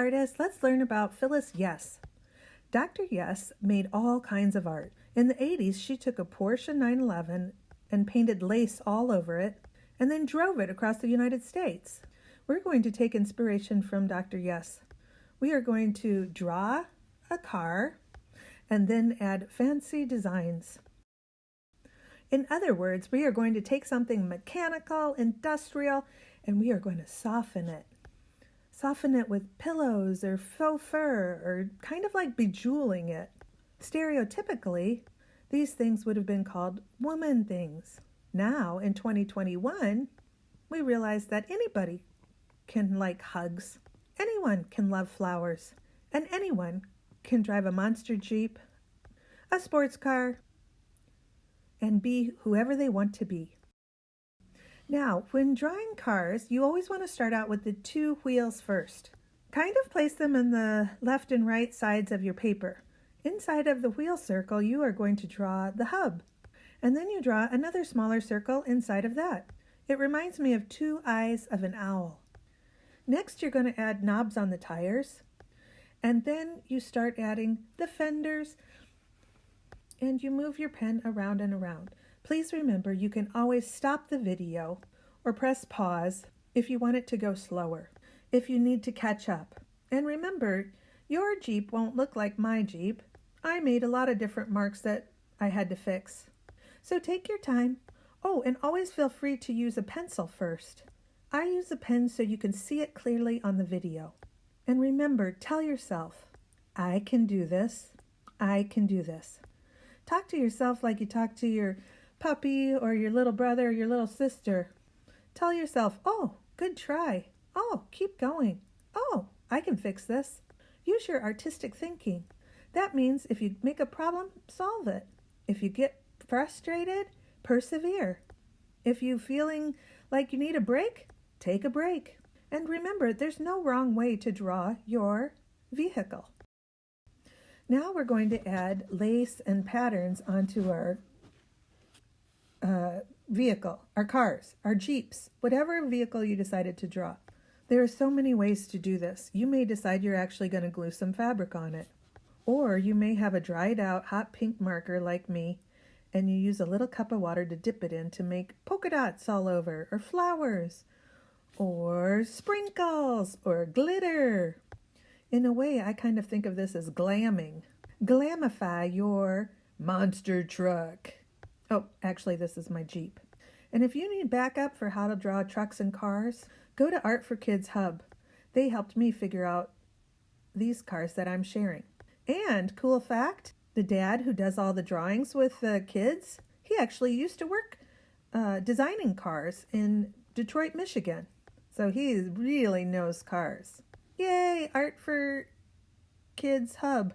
artists, let's learn about Phyllis Yes. Dr. Yes made all kinds of art. In the 80s, she took a Porsche 911 and painted lace all over it, and then drove it across the United States. We're going to take inspiration from Dr. Yes. We are going to draw a car and then add fancy designs. In other words, we are going to take something mechanical, industrial, and we are going to soften it. Soften it with pillows or faux fur, or kind of like bejeweling it. Stereotypically, these things would have been called woman things. Now, in 2021, we realize that anybody can like hugs, anyone can love flowers, and anyone can drive a monster Jeep, a sports car, and be whoever they want to be. Now, when drawing cars, you always want to start out with the two wheels first. Kind of place them in the left and right sides of your paper. Inside of the wheel circle, you are going to draw the hub. And then you draw another smaller circle inside of that. It reminds me of two eyes of an owl. Next, you're going to add knobs on the tires. And then you start adding the fenders. And you move your pen around and around. Please remember, you can always stop the video or press pause if you want it to go slower, if you need to catch up. And remember, your Jeep won't look like my Jeep. I made a lot of different marks that I had to fix. So take your time. Oh, and always feel free to use a pencil first. I use a pen so you can see it clearly on the video. And remember, tell yourself, I can do this. I can do this. Talk to yourself like you talk to your puppy or your little brother or your little sister. Tell yourself, oh, good try. Oh, keep going. Oh, I can fix this. Use your artistic thinking. That means if you make a problem, solve it. If you get frustrated, persevere. If you're feeling like you need a break, take a break. And remember, there's no wrong way to draw your vehicle. Now we're going to add lace and patterns onto our vehicle, our cars, our Jeeps, whatever vehicle you decided to draw. There are so many ways to do this. You may decide you're actually going to glue some fabric on it. Or you may have a dried out hot pink marker like me, and you use a little cup of water to dip it in to make polka dots all over, or flowers, or sprinkles, or glitter. In a way, I kind of think of this as glamming. Glamify your monster truck. Oh, actually, this is my Jeep. And if you need backup for how to draw trucks and cars, go to Art for Kids Hub. They helped me figure out these cars that I'm sharing. And cool fact, the dad who does all the drawings with the kids, he actually used to work designing cars in Detroit, Michigan. So he really knows cars. Yay, Art for Kids Hub.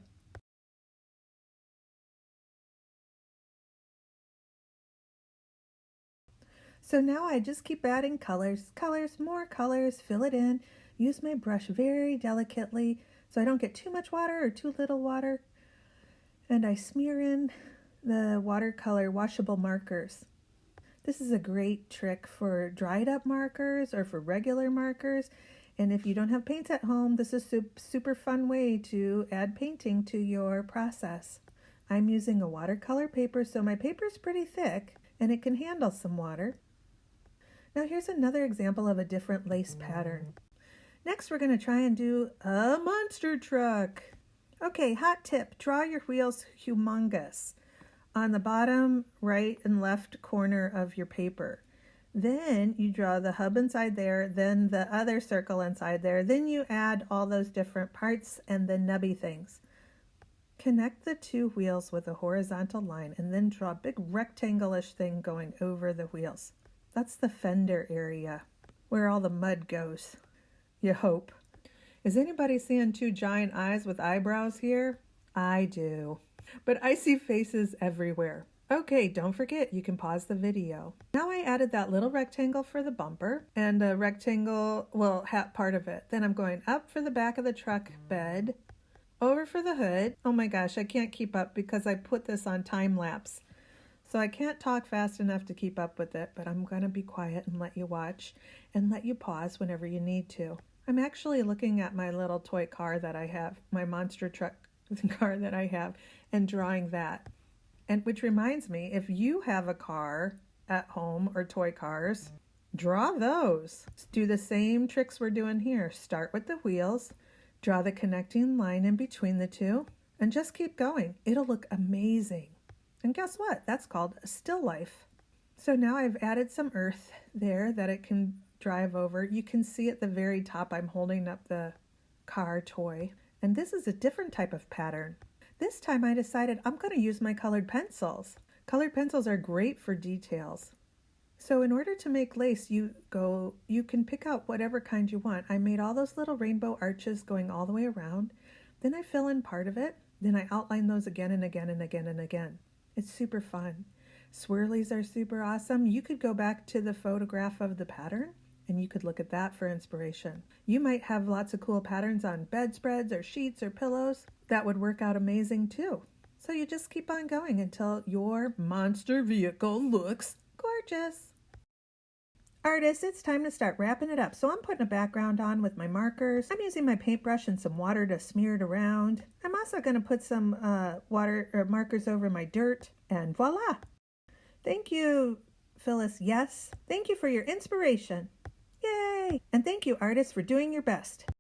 So now I just keep adding colors, more colors, fill it in, use my brush very delicately so I don't get too much water or too little water. And I smear in the watercolor washable markers. This is a great trick for dried up markers or for regular markers. And if you don't have paints at home, this is a super fun way to add painting to your process. I'm using a watercolor paper, so my paper is pretty thick and it can handle some water. Now here's another example of a different lace pattern. Next, we're going to try and do a monster truck. Okay, hot tip, draw your wheels humongous on the bottom right and left corner of your paper. Then you draw the hub inside there, then the other circle inside there. Then you add all those different parts and the nubby things. Connect the two wheels with a horizontal line and then draw a big rectangle-ish thing going over the wheels. That's the fender area where all the mud goes, you hope. Is anybody seeing two giant eyes with eyebrows here? I do. But I see faces everywhere. Okay, don't forget, you can pause the video. Now I added that little rectangle for the bumper and a rectangle, part of it. Then I'm going up for the back of the truck bed, over for the hood. Oh my gosh, I can't keep up because I put this on time lapse. So I can't talk fast enough to keep up with it, but I'm going to be quiet and let you watch and let you pause whenever you need to. I'm actually looking at my little toy car that I have, my monster truck car that I have, and drawing that. And which reminds me, if you have a car at home or toy cars, draw those. Do the same tricks we're doing here. Start with the wheels, draw the connecting line in between the two, and just keep going. It'll look amazing. And guess what? That's called a still life. So now I've added some earth there that it can drive over. You can see at the very top I'm holding up the car toy. And this is a different type of pattern. This time I decided I'm going to use my colored pencils. Colored pencils are great for details. So in order to make lace, you can pick out whatever kind you want. I made all those little rainbow arches going all the way around. Then I fill in part of it. Then I outline those again and again and again and again. It's super fun. Swirlies are super awesome. You could go back to the photograph of the pattern and you could look at that for inspiration. You might have lots of cool patterns on bedspreads or sheets or pillows. That would work out amazing too. So you just keep on going until your monster vehicle looks gorgeous. Artists, it's time to start wrapping it up. So I'm putting a background on with my markers. I'm using my paintbrush and some water to smear it around. I'm also going to put some markers over my dirt, and voila! Thank you, Phyllis. Yes. Thank you for your inspiration. Yay! And thank you, artists, for doing your best.